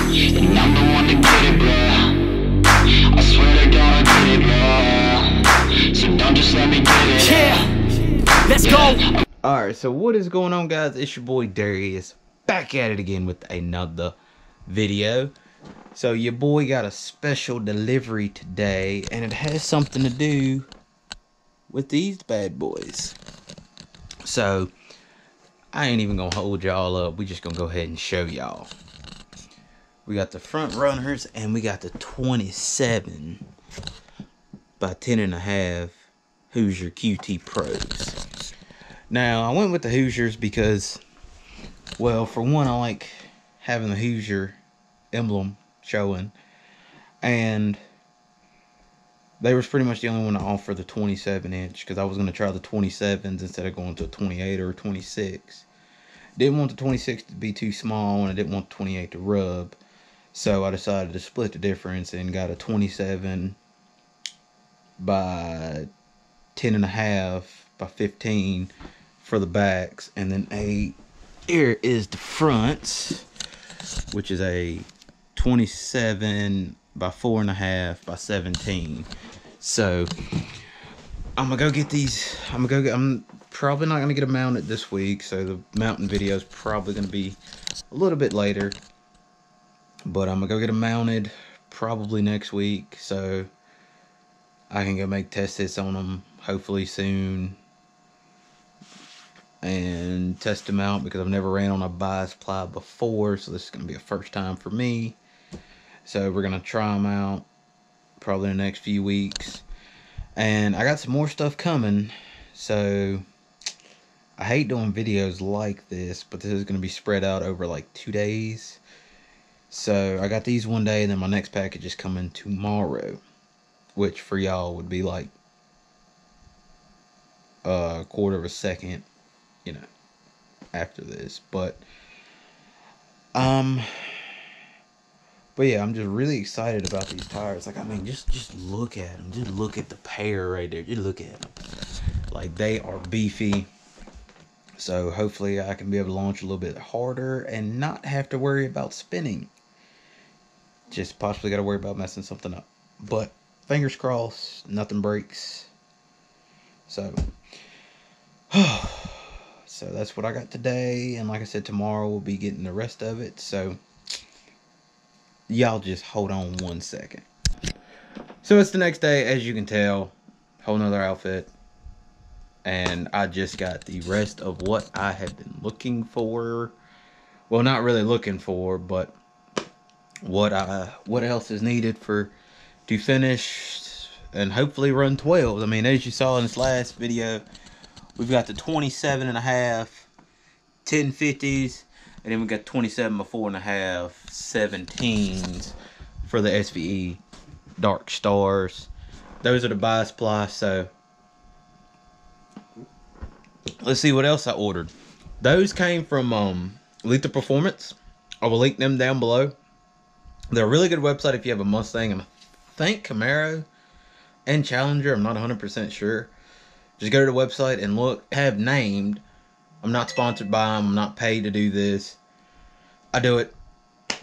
And I'm the one to get it, bro. I swear to God I get it, bro. So don't just let me get it. Yeah, let's go. Alright, so what is going on, guys? It's your boy Darius, back at it again with another video. So your boy got a special delivery today, and it has something to do with these bad boys. So I ain't even gonna hold y'all up. We just gonna go ahead and show y'all. We got the front runners, and we got the 27 by 10.5 Hoosier QT Pros. Now I went with the Hoosiers because, well, for one, I like having the Hoosier emblem showing, and they was pretty much the only one to offer the 27-inch, because I was going to try the 27s instead of going to a 28 or a 26. Didn't want the 26 to be too small, and I didn't want the 28 to rub, so I decided to split the difference and got a 27 by 10.5 by 15 for the backs, and then here is the fronts, which is a 27 by 4.5 by 17. So I'm gonna go get these. I'm probably not gonna get them mounted this week, so the mounting video is probably gonna be a little bit later, but I'm gonna go get them mounted probably next week, so I can go make test hits on them hopefully soon and test them out, because I've never ran on a bias ply before, so this is going to be a first time for me. So we're going to try them out probably in the next few weeks, and I got some more stuff coming. So I hate doing videos like this, but this is going to be spread out over like 2 days. So I got these one day, and then my next package is coming tomorrow, which for y'all would be like a quarter of a second, you know, after this. But yeah, I'm just really excited about these tires. Like, I mean, just look at them. Just look at the pair right there. Just look at them. Like, they are beefy. So hopefully I can be able to launch a little bit harder and not have to worry about spinning. Just possibly got to worry about messing something up. But fingers crossed, nothing breaks. So so that's what I got today, and like I said, tomorrow we'll be getting the rest of it. So y'all just hold on 1 second. So it's the next day, as you can tell, whole nother outfit, and I just got the rest of what I have been looking for. Well, not really looking for, but what else is needed to finish and hopefully run 12. I mean, as you saw in this last video, we've got the 27.5 1050s, and then we got 27 by 4.5 17s for the SVE Dark Stars. Those are the bias ply. So let's see what else I ordered. Those came from Lethal Performance. I will link them down below. They're a really good website if you have a Mustang, and I think Camaro and Challenger. I'm not 100% sure. Just go to the website and look. Have named. I'm not sponsored by them. I'm not paid to do this. I do it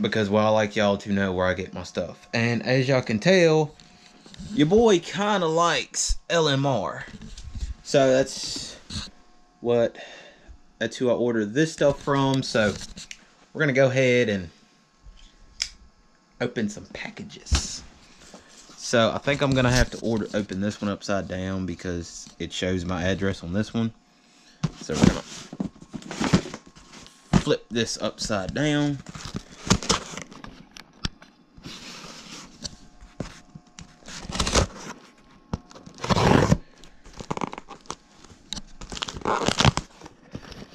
because, well, I like y'all to know where I get my stuff. And as y'all can tell, your boy kind of likes LMR. So that's who I ordered this stuff from. So we're going to go ahead and open some packages. So I think I'm gonna have to open this one upside down because it shows my address on this one. So we're gonna flip this upside down.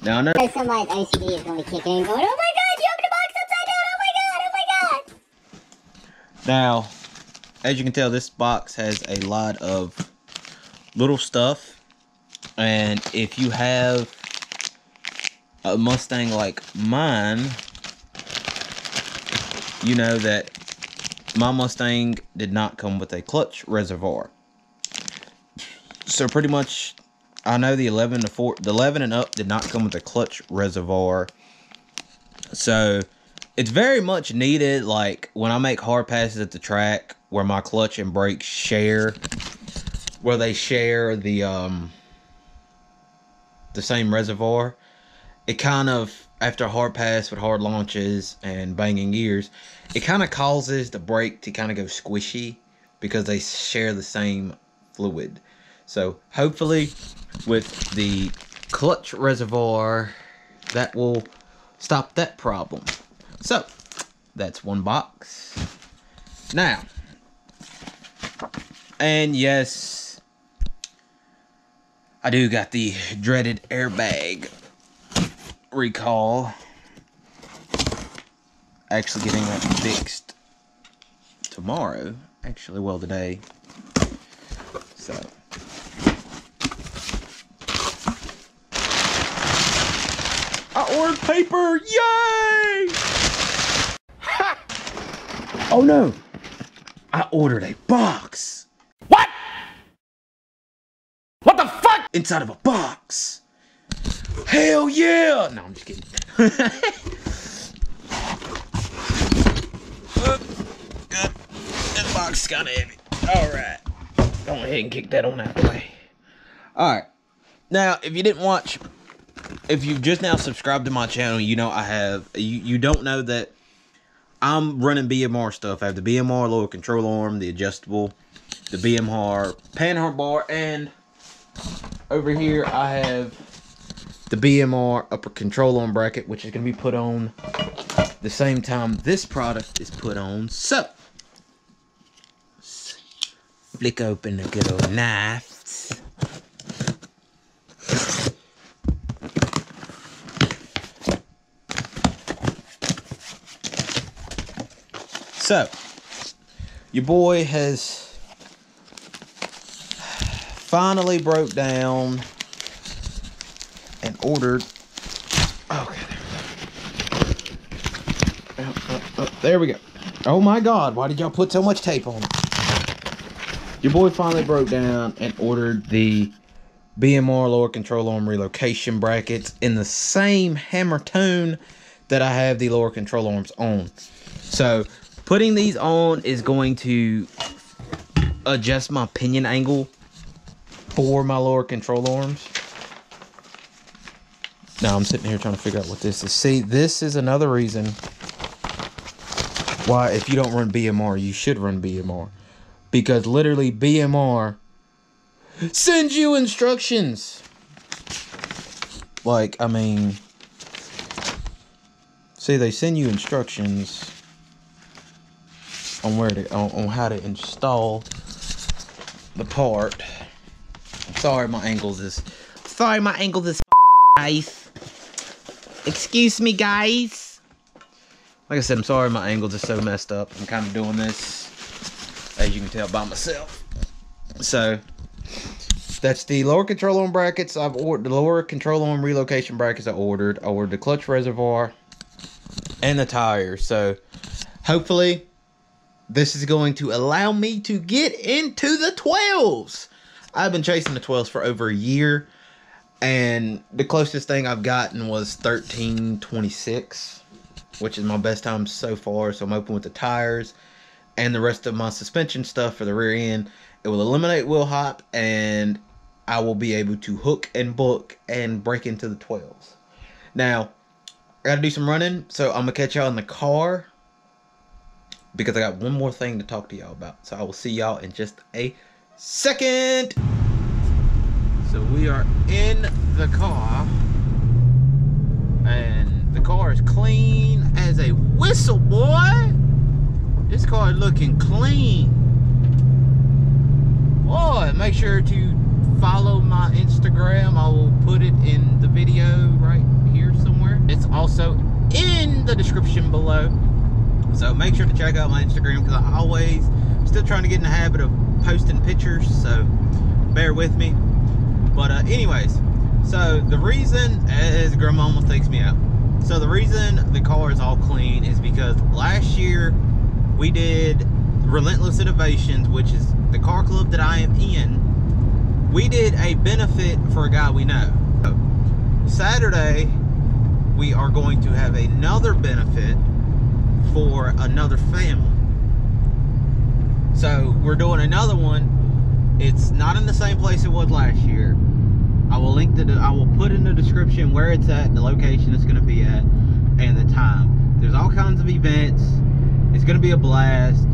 Now I know somebody's OCD is going to kick in, going, oh my god, you opened the box upside down, oh my god, oh my god. Now, as you can tell, this box has a lot of little stuff, and if you have a Mustang like mine, you know that my Mustang did not come with a clutch reservoir. So pretty much, I know the 11 and up did not come with a clutch reservoir. So It's very much needed, like when I make hard passes at the track where my clutch and brakes share, where they share the same reservoir. It kind of, after a hard pass with hard launches and banging gears, it kind of causes the brake to kind of go squishy because they share the same fluid. So hopefully with the clutch reservoir, that will stop that problem. So that's one box. Now, and yes, I do got the dreaded airbag recall. Actually getting that fixed tomorrow. Actually, well, today. So I ordered paper. Yay! Ha! Oh no! I ordered a box. What? What the fuck? Inside of a box. Hell yeah! No, I'm just kidding. Good. This box is kind of heavy. Alright. Go ahead and kick that on out of the way. Alright. Now, if you didn't watch, if you've just now subscribed to my channel, you know I have, you don't know that I'm running BMR stuff. I have the BMR lower control arm, the adjustable, the BMR panhard bar, and over here I have the BMR upper control arm bracket, which is going to be put on the same time this product is put on. So, flick open the good old knives. So, your boy has finally broke down and ordered. Okay, there we go. Oh my God, why did y'all put so much tape on it? Your boy finally broke down and ordered the BMR lower control arm relocation brackets in the same hammer tone that I have the lower control arms on. So putting these on is going to adjust my pinion angle for my lower control arms. Now I'm sitting here trying to figure out what this is. See, this is another reason why if you don't run BMR, you should run BMR. Because literally BMR sends you instructions. Like, I mean, see, they send you instructions on where to, on how to install the part. Sorry, my angles is guys. Excuse me, guys. Like I said, I'm sorry my angles are so messed up. I'm kind of doing this, as you can tell, by myself. So that's the lower control arm brackets I've ordered. The lower control arm relocation brackets I ordered. I ordered the clutch reservoir and the tires. So hopefully this is going to allow me to get into the 12s. I've been chasing the 12s for over a year, and the closest thing I've gotten was 13:26, which is my best time so far. So I'm open with the tires and the rest of my suspension stuff for the rear end. It will eliminate wheel hop, and I will be able to hook and book and break into the 12s. Now, I gotta do some running, so I'm gonna catch y'all in the car because I got one more thing to talk to y'all about. So I will see y'all in just a second. So we are in the car, and the car is clean as a whistle, boy. This car is looking clean. Boy, make sure to follow my Instagram. I will put it in the video right here somewhere. It's also in the description below. So make sure to check out my Instagram, because I always still trying to get in the habit of posting pictures, so bear with me. But anyways, so the reason, as grandmama takes me out, so the reason the car is all clean is because last year we did Relentless Innovations, which is the car club that I am in. We did a benefit for a guy we know. So, Saturday we are going to have another benefit for another family. So we're doing another one. It's not in the same place it was last year. I will put in the description where it's at, the location it's going to be at, and the time. There's all kinds of events. It's going to be a blast.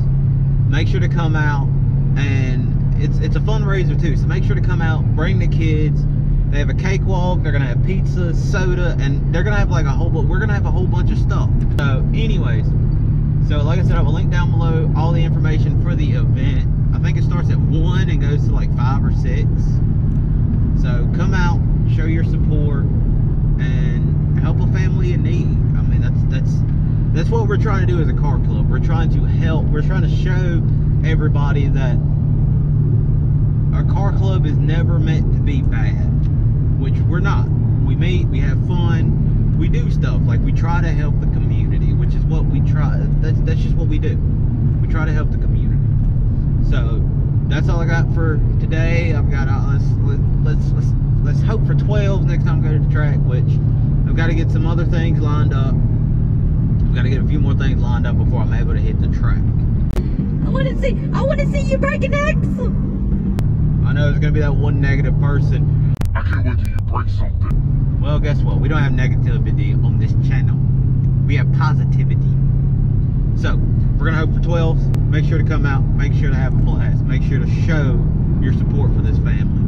Make sure to come out, and it's a fundraiser too. So make sure to come out, bring the kids. They have a cakewalk. They're gonna have pizza, soda, and they're gonna have like we're gonna have a whole bunch of stuff. So, anyways, so like I said, I will link down below all the information for the event. I think it starts at 1 and goes to like 5 or 6. So come out, show your support, and help a family in need. I mean, that's what we're trying to do as a car club. We're trying to help. We're trying to show everybody that our car club is never meant to be bad, which we're not. We meet, we have fun, we do stuff. Like, we try to help the community, which is what we try. That's just what we do. We try to help the community. So that's all I got for today. I've got let's hope for 12 next time I go to the track, which I've got to get some other things lined up. I've got to get a few more things lined up before I'm able to hit the track. I want to see you break an axle. I know there's gonna be that one negative person. I can't wait till you break something. Well, guess what? We don't have negativity on this channel. We have positivity. So, we're gonna hope for 12. Make sure to come out. Make sure to have a blast. Make sure to show your support for this family.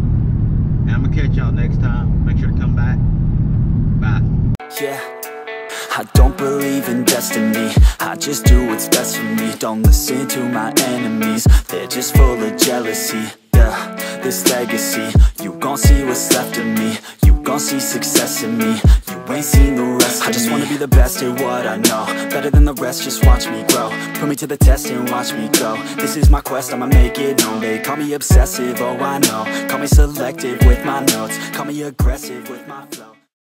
And I'm gonna catch y'all next time. Make sure to come back. Bye. Yeah, I don't believe in destiny. I just do what's best for me. Don't listen to my enemies. They're just full of jealousy. Yeah, this legacy, you gon' see what's left of me. You gon' see success in me. You ain't seen the rest of me. I just wanna be the best at what I know. Better than the rest, just watch me grow. Put me to the test and watch me go. This is my quest, I'ma make it known. They call me obsessive, oh I know. Call me selective with my notes. Call me aggressive with my flow.